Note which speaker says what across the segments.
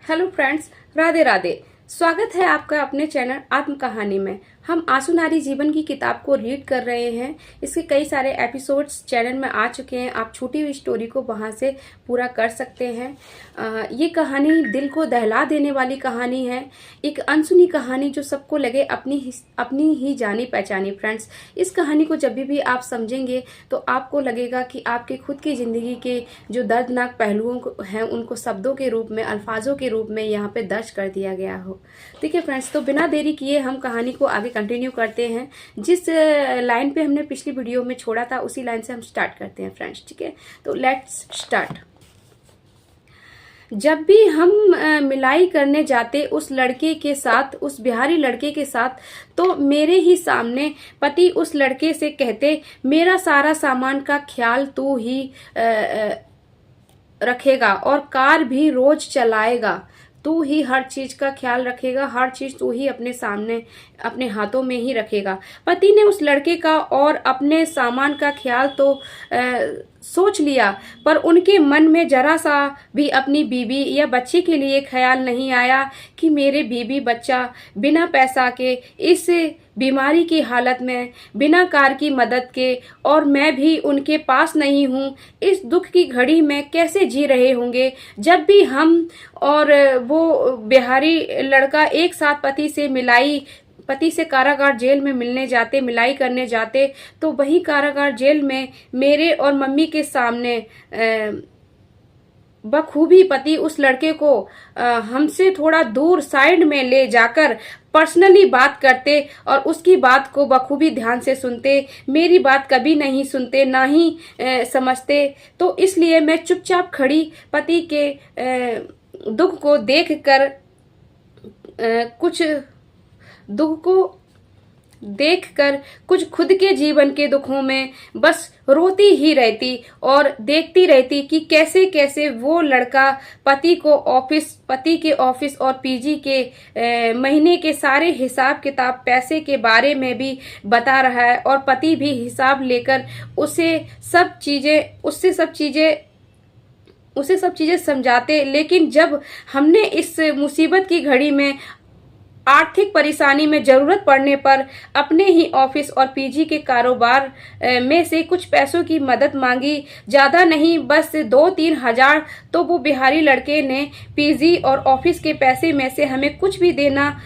Speaker 1: Hello friends, Radhe Radhe. स्वागत है आपका अपने चैनल आत्म कहानी में। हम आंसू नारी जीवन की किताब को रीड कर रहे हैं। इसके कई सारे एपिसोड्स चैनल में आ चुके हैं। आप छूटी हुई स्टोरी को वहां से पूरा कर सकते हैं। ये कहानी दिल को दहला देने वाली कहानी है। एक अनसुनी कहानी जो सबको लगे अपनी ही जानी पहचानी। फ्रेंड्स, इस कहानी को जब भी आप समझेंगे तो आपको लगेगा कि आपके खुद की जिंदगी के जो दर्दनाक पहलुओं हैं उनको शब्दों के रूप में, अल्फाजों के रूप में यहाँ पे दर्ज कर दिया गया हो। ठीक है फ्रेंड्स, तो बिना देरी किए हम कहानी को आगे कंटिन्यू करते हैं। जिस लाइन पे हमने पिछली वीडियो में छोड़ा था उसी लाइन से हम स्टार्ट करते हैं फ्रेंड्स। ठीक है, तो लेट्स स्टार्ट। जब भी हम मिलाई करने जाते उस लड़के के साथ, उस बिहारी लड़के के साथ, तो मेरे ही सामने पति उस लड़के से कहते, मेरा सारा सामान का ख्याल तू ही रखेगा और कार भी रोज चलाएगा। तू ही हर चीज का ख्याल रखेगा, हर चीज तू ही अपने सामने अपने हाथों में ही रखेगा। पति ने उस लड़के का और अपने सामान का ख्याल तो सोच लिया, पर उनके मन में जरा सा भी अपनी बीबी या बच्चे के लिए ख्याल नहीं आया कि मेरे बीबी बच्चा बिना पैसा के इस बीमारी की हालत में, बिना कार की मदद के, और मैं भी उनके पास नहीं हूँ, इस दुख की घड़ी में कैसे जी रहे होंगे। जब भी हम और वो बिहारी लड़का एक साथ पति से कारागार जेल में मिलाई करने जाते, तो वही कारागार जेल में मेरे और मम्मी के सामने बखूबी पति उस लड़के को हमसे थोड़ा दूर साइड में ले जाकर पर्सनली बात करते और उसकी बात को बखूबी ध्यान से सुनते। मेरी बात कभी नहीं सुनते, ना ही समझते। तो इसलिए मैं चुपचाप खड़ी पति के दुख को देखकर कुछ खुद के जीवन के दुखों में बस रोती ही रहती और देखती रहती कि कैसे कैसे वो लड़का पति के ऑफिस और पीजी के महीने के सारे हिसाब किताब, पैसे के बारे में भी बता रहा है, और पति भी हिसाब लेकर उसे सब चीजें समझाते। लेकिन जब हमने इस मुसीबत की घड़ी में, आर्थिक परेशानी में जरूरत पड़ने पर अपने ही ऑफिस और पीजी के कारोबार में से कुछ पैसों की मदद मांगी, ज्यादा नहीं, बस 2-3 हजार, तो वो बिहारी लड़के ने पीजी और ऑफिस के पैसे में से हमें कुछ भी देना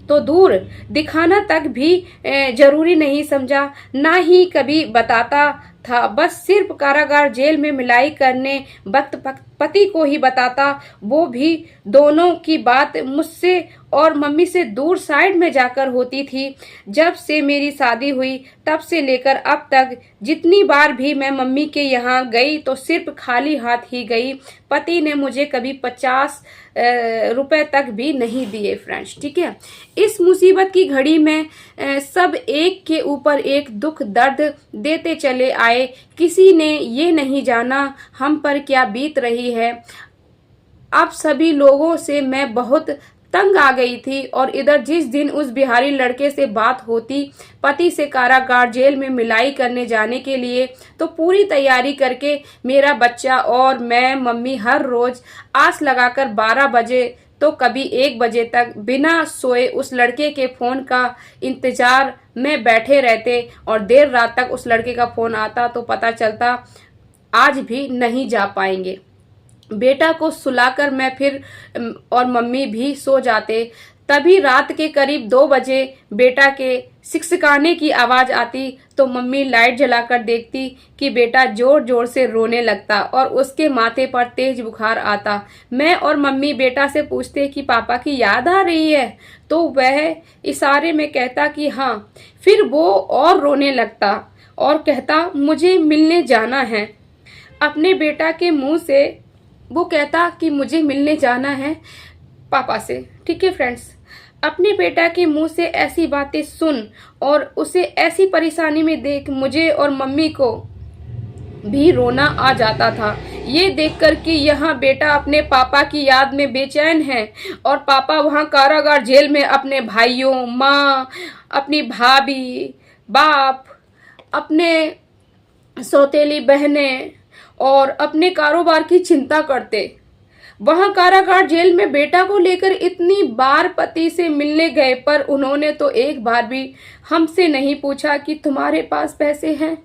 Speaker 1: तो दूर, दिखाना तक भी जरूरी नहीं समझा, ना ही कभी बताता था। बस सिर्फ कारागार जेल में मिलाई करने वक्त पति को ही बताता, वो भी दोनों की बात मुझसे और मम्मी से दूर साइड में जाकर होती थी। जब से मेरी शादी हुई तब से लेकर अब तक जितनी बार भी मैं मम्मी के यहाँ गई तो सिर्फ खाली हाथ ही गई। पति ने मुझे कभी 50 रुपए तक भी नहीं दिए फ्रेंड्स। ठीक है, इस मुसीबत की घड़ी में सब एक के ऊपर एक दुख दर्द देते चले आए। किसी ने ये नहीं जाना हम पर क्या बीत रही है। अब सभी लोगों से मैं बहुत तंग आ गई थी, और इधर जिस दिन उस बिहारी लड़के से बात होती पति से कारागार जेल में मिलाई करने जाने के लिए, तो पूरी तैयारी करके मेरा बच्चा और मैं मम्मी हर रोज आस लगाकर 12 बजे तो कभी 1 बजे तक बिना सोए उस लड़के के फोन का इंतजार में बैठे रहते, और देर रात तक उस लड़के का फोन आता तो पता चलता आज भी नहीं जा पाएंगे। बेटा को सुलाकर मैं फिर और मम्मी भी सो जाते। तभी रात के करीब 2 बजे बेटा के सिकसिकाने की आवाज आती तो मम्मी लाइट जलाकर देखती कि बेटा जोर जोर से रोने लगता और उसके माथे पर तेज बुखार आता। मैं और मम्मी बेटा से पूछते कि पापा की याद आ रही है, तो वह इशारे में कहता कि हाँ। फिर वो और रोने लगता और कहता मुझे मिलने जाना है। अपने बेटा के मुंह से वो कहता कि मुझे मिलने जाना है पापा से। ठीक है फ्रेंड्स, अपने बेटा के मुंह से ऐसी बातें सुन और उसे ऐसी परेशानी में देख मुझे और मम्मी को भी रोना आ जाता था। ये देखकर कि यहाँ बेटा अपने पापा की याद में बेचैन है और पापा वहाँ कारागार जेल में अपने भाइयों, माँ, अपनी भाभी, बाप, अपने सौतेली बहनें और अपने कारोबार की चिंता करते। वहां कारागार जेल में बेटा को लेकर इतनी बार पति से मिलने गए, पर उन्होंने तो एक बार भी हमसे नहीं पूछा कि तुम्हारे पास पैसे हैं,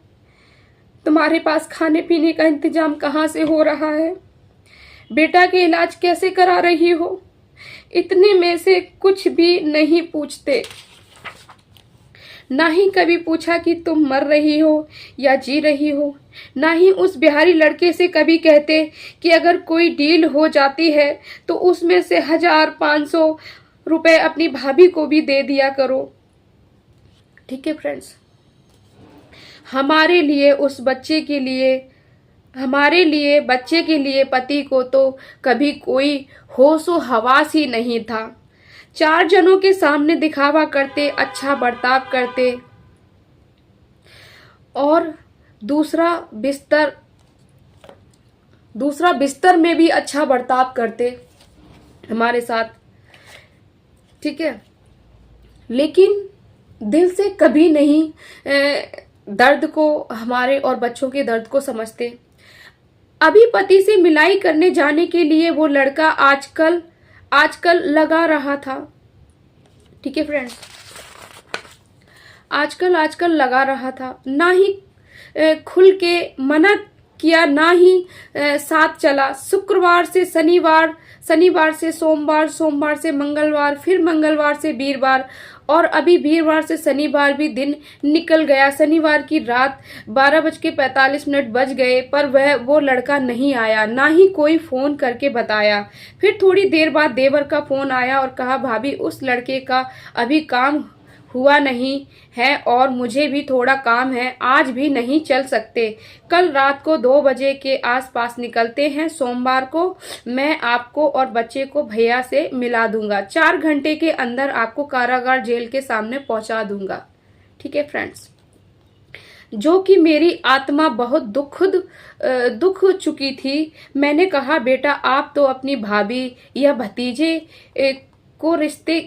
Speaker 1: तुम्हारे पास खाने पीने का इंतजाम कहाँ से हो रहा है, बेटा के इलाज कैसे करा रही हो। इतने में से कुछ भी नहीं पूछते। ना ही कभी पूछा कि तुम मर रही हो या जी रही हो। ना ही उस बिहारी लड़के से कभी कहते कि अगर कोई डील हो जाती है तो उसमें से 1,000-500 रुपए अपनी भाभी को भी दे दिया करो। ठीक है फ्रेंड्स, हमारे लिए, उस बच्चे के लिए, हमारे लिए, बच्चे के लिए पति को तो कभी कोई होशो हवास ही नहीं था। 4 जनों के सामने दिखावा करते, अच्छा बर्ताव करते, और दूसरा बिस्तर में भी अच्छा बर्ताव करते हमारे साथ। ठीक है, लेकिन दिल से कभी नहीं दर्द को, हमारे और बच्चों के दर्द को समझते। अभी पति से मिलाई करने जाने के लिए वो लड़का आजकल लगा रहा था। ठीक है फ्रेंड्स, आजकल लगा रहा था। ना ही खुल के मना किया, ना ही साथ चला। शुक्रवार से शनिवार, शनिवार से सोमवार, सोमवार से मंगलवार, फिर मंगलवार से वीरवार, और अभी वीरवार से शनिवार भी दिन निकल गया। शनिवार की रात 12:45 बज गए, पर वो लड़का नहीं आया, ना ही कोई फोन करके बताया। फिर थोड़ी देर बाद देवर का फोन आया और कहा, भाभी उस लड़के का अभी काम हुआ नहीं है और मुझे भी थोड़ा काम है, आज भी नहीं चल सकते। कल रात को 2 बजे के आसपास निकलते हैं। सोमवार को मैं आपको और बच्चे को भैया से मिला दूंगा। 4 घंटे के अंदर आपको कारागार जेल के सामने पहुंचा दूंगा। ठीक है फ्रेंड्स, जो कि मेरी आत्मा बहुत दुख चुकी थी। मैंने कहा, बेटा आप तो अपनी भाभी या भतीजे को रिश्ते,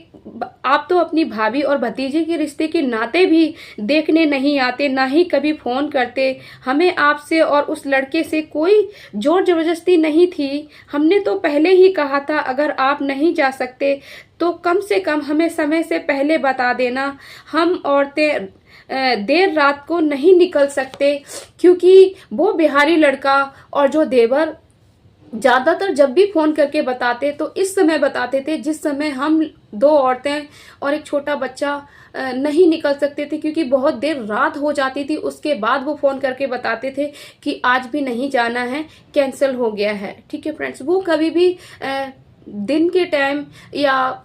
Speaker 1: आप तो अपनी भाभी और भतीजे के रिश्ते के नाते भी देखने नहीं आते, ना ही कभी फोन करते। हमें आपसे और उस लड़के से कोई जोर जबरदस्ती नहीं थी। हमने तो पहले ही कहा था, अगर आप नहीं जा सकते तो कम से कम हमें समय से पहले बता देना। हम औरतें देर रात को नहीं निकल सकते, क्योंकि वो बिहारी लड़का और जो देवर ज्यादातर जब भी फोन करके बताते तो इस समय बताते थे जिस समय हम 2 औरतें और एक छोटा बच्चा नहीं निकल सकते थे, क्योंकि बहुत देर रात हो जाती थी। उसके बाद वो फोन करके बताते थे कि आज भी नहीं जाना है, कैंसिल हो गया है। ठीक है फ्रेंड्स, वो कभी भी दिन के टाइम या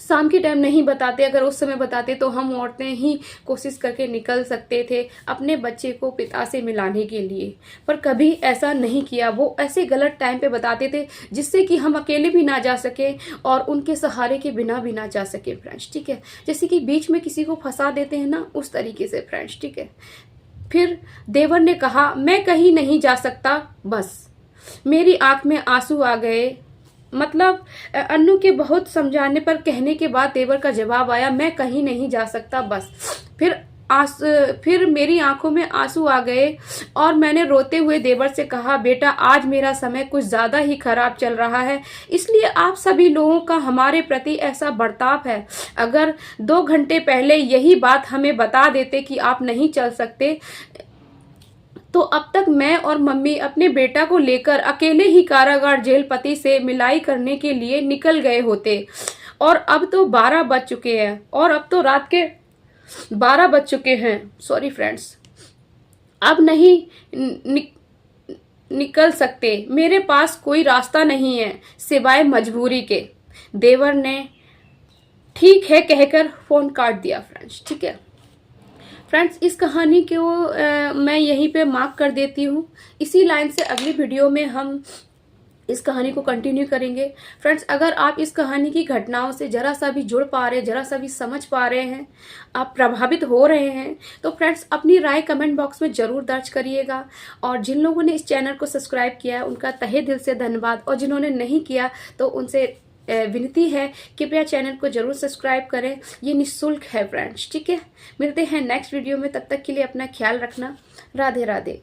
Speaker 1: शाम के टाइम नहीं बताते। अगर उस समय बताते तो हम औरतें ही कोशिश करके निकल सकते थे अपने बच्चे को पिता से मिलाने के लिए, पर कभी ऐसा नहीं किया। वो ऐसे गलत टाइम पे बताते थे जिससे कि हम अकेले भी ना जा सके और उनके सहारे के बिना भी ना जा सके फ्रेंड्स। ठीक है, जैसे कि बीच में किसी को फंसा देते हैं ना, उस तरीके से फ्रेंड्स। ठीक है, फिर देवर ने कहा, मैं कहीं नहीं जा सकता। बस मेरी आंख में आंसू आ गए। मतलब अन्नू के बहुत समझाने पर, कहने के बाद देवर का जवाब आया, मैं कहीं नहीं जा सकता। बस फिर मेरी आंखों में आंसू आ गए और मैंने रोते हुए देवर से कहा, बेटा आज मेरा समय कुछ ज्यादा ही खराब चल रहा है, इसलिए आप सभी लोगों का हमारे प्रति ऐसा बर्ताव है। अगर 2 घंटे पहले यही बात हमें बता देते कि आप नहीं चल सकते, तो अब तक मैं और मम्मी अपने बेटा को लेकर अकेले ही कारागार जेल पति से मिलाई करने के लिए निकल गए होते। और अब तो 12 बज चुके हैं, और अब तो रात के 12 बज चुके हैं, सॉरी फ्रेंड्स। अब नहीं निकल सकते, मेरे पास कोई रास्ता नहीं है सिवाय मजबूरी के। देवर ने ठीक है कहकर फोन काट दिया फ्रेंड्स। ठीक है फ्रेंड्स, इस कहानी को मैं यहीं पे मार्क कर देती हूँ। इसी लाइन से अगली वीडियो में हम इस कहानी को कंटिन्यू करेंगे। फ्रेंड्स, अगर आप इस कहानी की घटनाओं से जरा सा भी जुड़ पा रहे हैं, जरा सा भी समझ पा रहे हैं, आप प्रभावित हो रहे हैं, तो फ्रेंड्स अपनी राय कमेंट बॉक्स में जरूर दर्ज करिएगा। और जिन लोगों ने इस चैनल को सब्सक्राइब किया है उनका तहे दिल से धन्यवाद, और जिन्होंने नहीं किया तो उनसे विनती है कृपया चैनल को जरूर सब्सक्राइब करें, ये निःशुल्क है फ्रेंड्स। ठीक है, मिलते हैं नेक्स्ट वीडियो में, तब तक के लिए अपना ख्याल रखना। राधे राधे।